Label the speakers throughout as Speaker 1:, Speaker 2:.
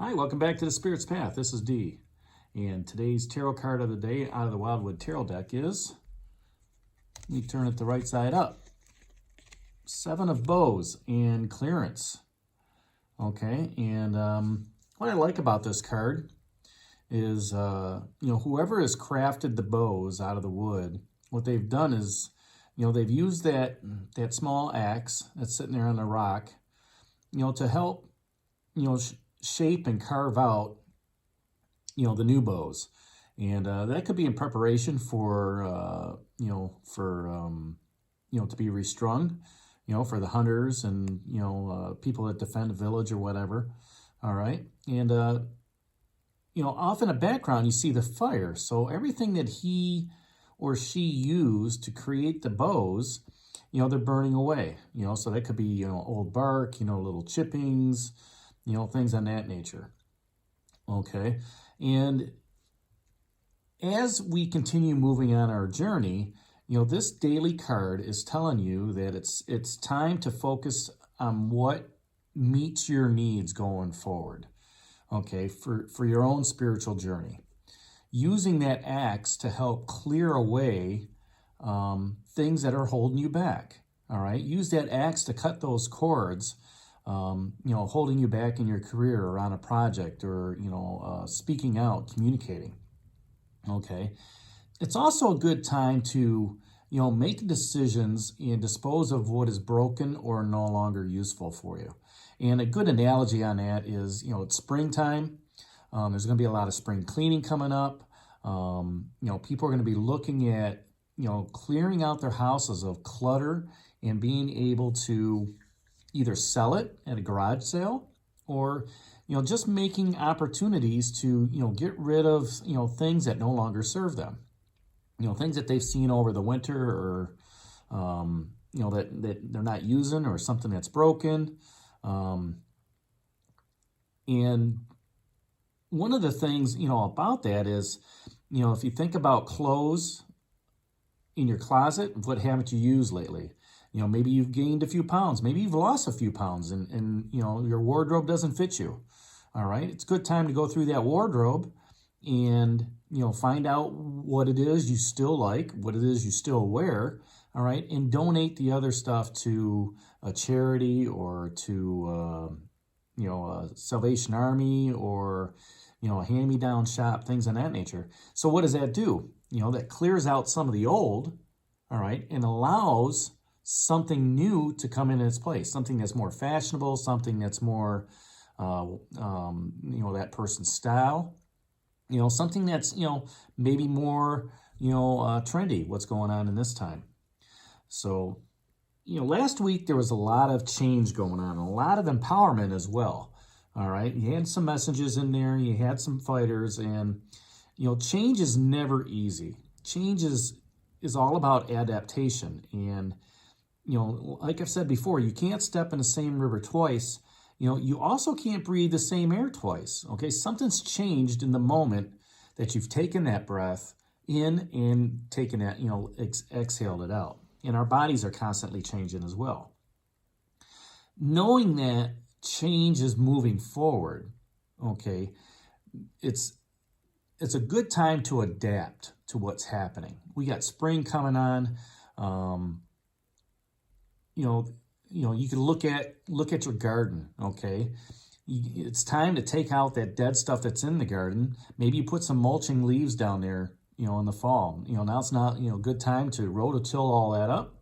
Speaker 1: Hi, welcome back to the Spirit's Path. This is Dee. And today's tarot card of the day out of the Wildwood Tarot deck is, let me turn it the right side up, Seven of Bows and Clearance. Okay, and what I like about this card is, whoever has crafted the bows out of the wood, what they've done is, they've used that small axe that's sitting there on the rock, to help, shape and carve out, the new bows. And that could be in preparation for, to be restrung, for the hunters and, people that defend a village or whatever. All right. And, off in the background, you see the fire. So everything that he or she used to create the bows, they're burning away, so that could be, old bark, little chippings, things on that nature. Okay. And as we continue moving on our journey, this daily card is telling you that it's time to focus on what meets your needs going forward, okay, for your own spiritual journey. Using that axe to help clear away things that are holding you back, all right? Use that axe to cut those cords, holding you back in your career or on a project or, speaking out, communicating. Okay. It's also a good time to, make decisions and dispose of what is broken or no longer useful for you. And a good analogy on that is, it's springtime. There's going to be a lot of spring cleaning coming up. People are going to be looking at, clearing out their houses of clutter and being able to either sell it at a garage sale or, just making opportunities to, get rid of, things that no longer serve them. Things that they've seen over the winter or, that they're not using or something that's broken. And one of the things, about that is, if you think about clothes in your closet, what haven't you used lately? Maybe you've gained a few pounds. Maybe you've lost a few pounds and your wardrobe doesn't fit you. All right. It's a good time to go through that wardrobe and, find out what it is you still like, what it is you still wear. All right. And donate the other stuff to a charity or to, a Salvation Army or, a hand-me-down shop, things of that nature. So what does that do? That clears out some of the old, all right, and allows something new to come in its place, something that's more fashionable, something that's more, that person's style, something that's, maybe more, trendy, what's going on in this time. So, last week there was a lot of change going on, a lot of empowerment as well. All right. You had some messages in there, you had some fighters, and, change is never easy. Change is all about adaptation. And, like I've said before, you can't step in the same river twice. You also can't breathe the same air twice. Okay. Something's changed in the moment that you've taken that breath in and taken that, exhaled it out. And our bodies are constantly changing as well. Knowing that change is moving forward, okay, it's a good time to adapt to what's happening. We got spring coming on. You can look at your garden, okay? It's time to take out that dead stuff that's in the garden. Maybe you put some mulching leaves down there, in the fall. Now it's not, good time to rototill all that up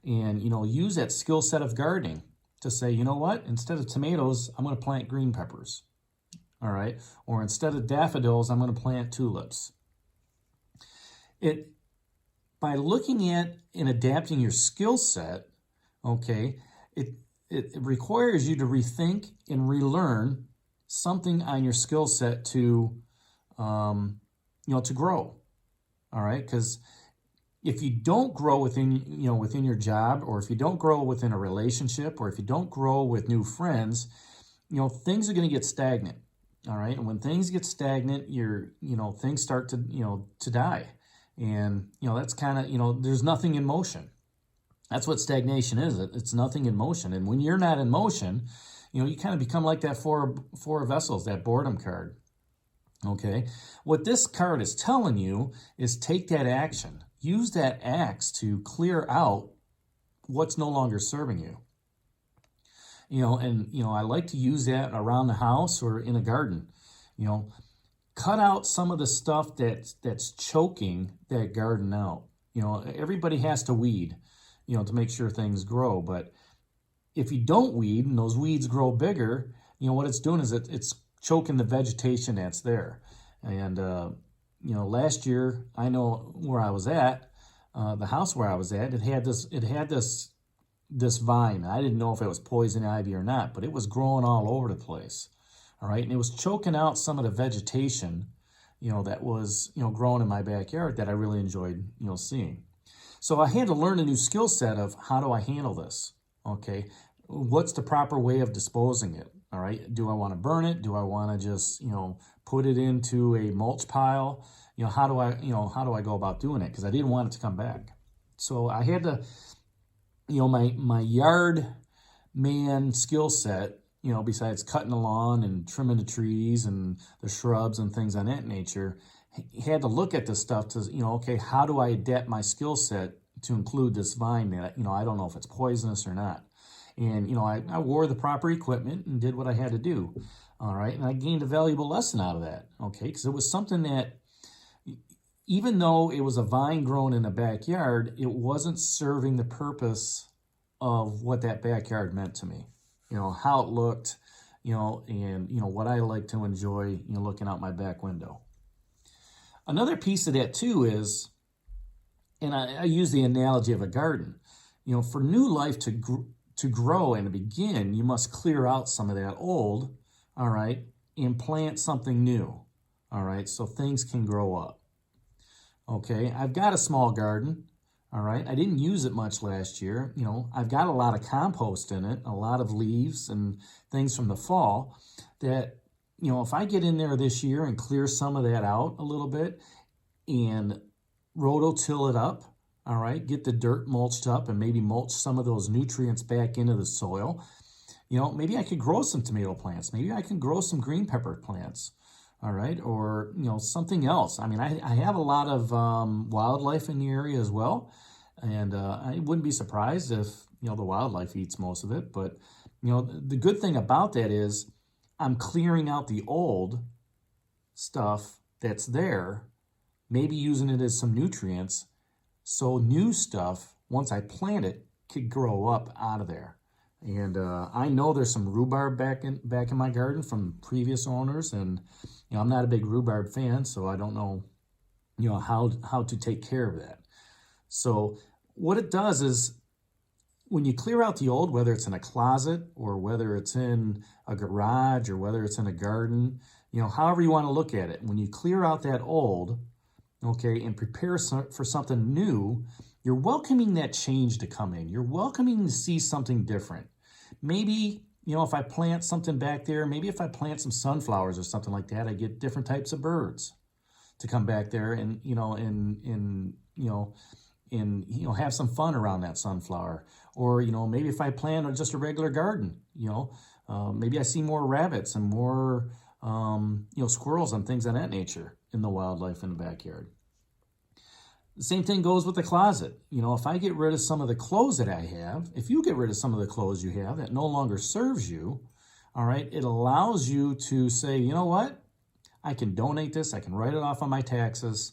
Speaker 1: and, use that skill set of gardening to say, you know what, instead of tomatoes, I'm going to plant green peppers. All right. Or instead of daffodils, I'm going to plant tulips. By looking at and adapting your skill set, okay, it requires you to rethink and relearn something on your skill set to, to grow. All right. Because if you don't grow within your job, or if you don't grow within a relationship, or if you don't grow with new friends, things are going to get stagnant. All right. And when things get stagnant, things start to die. And, that's kind of, there's nothing in motion. That's what stagnation is. It's nothing in motion. And when you're not in motion, You kind of become like that four of vessels, that boredom card. Okay, what this card is telling you is take that action. Use that axe to clear out what's no longer serving you. And I like to use that around the house or in a garden. Cut out some of the stuff that's choking that garden out. Everybody has to weed, to make sure things grow. But if you don't weed and those weeds grow bigger, what it's doing is it's choking the vegetation that's there. And, last year, I know where I was at, the house where I was at, it had this vine. I didn't know if it was poison ivy or not, but it was growing all over the place. All right. And it was choking out some of the vegetation, that was, growing in my backyard that I really enjoyed, seeing. So I had to learn a new skill set of how do I handle this? Okay. What's the proper way of disposing it? All right. Do I want to burn it? Do I want to just, put it into a mulch pile? How do I go about doing it? Because I didn't want it to come back. So I had to, my yard man skill set, besides cutting the lawn and trimming the trees and the shrubs and things on that nature, had to look at this stuff to, okay, how do I adapt my skill set to include this vine that, I don't know if it's poisonous or not. And, I wore the proper equipment and did what I had to do. All right. And I gained a valuable lesson out of that. Okay. Because it was something that, even though it was a vine grown in the backyard, it wasn't serving the purpose of what that backyard meant to me. How it looked, and, what I like to enjoy, looking out my back window. Another piece of that too is, and I use the analogy of a garden, for new life to grow and to begin, you must clear out some of that old, all right, and plant something new, all right, so things can grow up. Okay, I've got a small garden, all right. I didn't use it much last year. I've got a lot of compost in it, a lot of leaves and things from the fall that, if I get in there this year and clear some of that out a little bit and rototill it up, all right, get the dirt mulched up and maybe mulch some of those nutrients back into the soil, maybe I could grow some tomato plants. Maybe I can grow some green pepper plants. All right, or, something else. I mean, I have a lot of wildlife in the area as well, and I wouldn't be surprised if, the wildlife eats most of it. But, the good thing about that is I'm clearing out the old stuff that's there, maybe using it as some nutrients, so new stuff, once I plant it, could grow up out of there. And I know there's some rhubarb back in my garden from previous owners, and I'm not a big rhubarb fan, so I don't know how to take care of that. So what it does is when you clear out the old, whether it's in a closet or whether it's in a garage or whether it's in a garden, however you want to look at it, when you clear out that old, okay, and prepare for something new, you're welcoming that change to come in. You're welcoming to see something different. Maybe, if I plant something back there, maybe if I plant some sunflowers or something like that, I get different types of birds to come back there and, have some fun around that sunflower. Or, maybe if I plant just a regular garden, maybe I see more rabbits and more, squirrels and things of that nature in the wildlife in the backyard. The same thing goes with the closet. If I get rid of some of the clothes that I have, if you get rid of some of the clothes you have that no longer serves you, all right, it allows you to say, you know what? I can donate this. I can write it off on my taxes,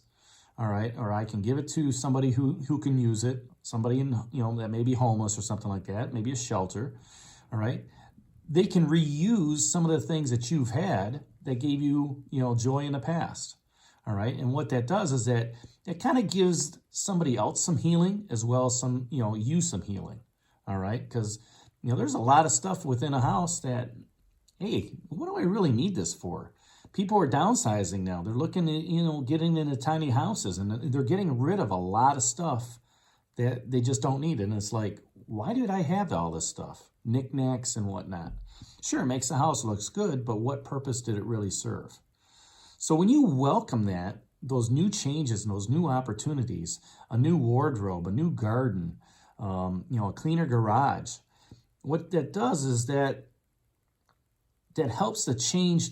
Speaker 1: all right, or I can give it to somebody who can use it, somebody that may be homeless or something like that, maybe a shelter, all right. They can reuse some of the things that you've had that gave you, joy in the past. All right. And what that does is that it kind of gives somebody else some healing as well as some, you some healing. All right. Because, there's a lot of stuff within a house that, hey, what do I really need this for? People are downsizing now. They're looking at, getting into tiny houses, and they're getting rid of a lot of stuff that they just don't need. And it's like, why did I have all this stuff? Knickknacks and whatnot. Sure, it makes the house looks good, but what purpose did it really serve? So when you welcome those new changes and those new opportunities, a new wardrobe, a new garden, a cleaner garage, what that does is that that helps the change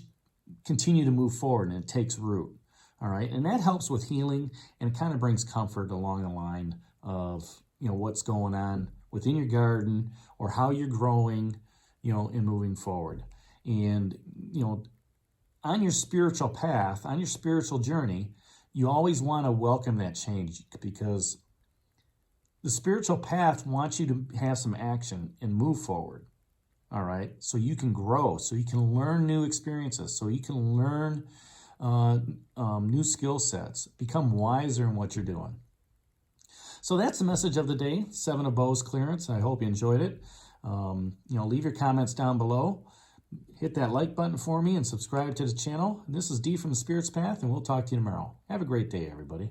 Speaker 1: continue to move forward and it takes root. All right. And that helps with healing and kind of brings comfort along the line of, what's going on within your garden or how you're growing, and moving forward. And, on your spiritual path, on your spiritual journey, you always want to welcome that change because the spiritual path wants you to have some action and move forward. All right. So you can grow, so you can learn new experiences, so you can learn new skill sets, become wiser in what you're doing. So that's the message of the day, 7 of Bows clearance. I hope you enjoyed it. Leave your comments down below. Hit that like button for me and subscribe to the channel. This is D from the Spirit's Path, and we'll talk to you tomorrow. Have a great day, everybody.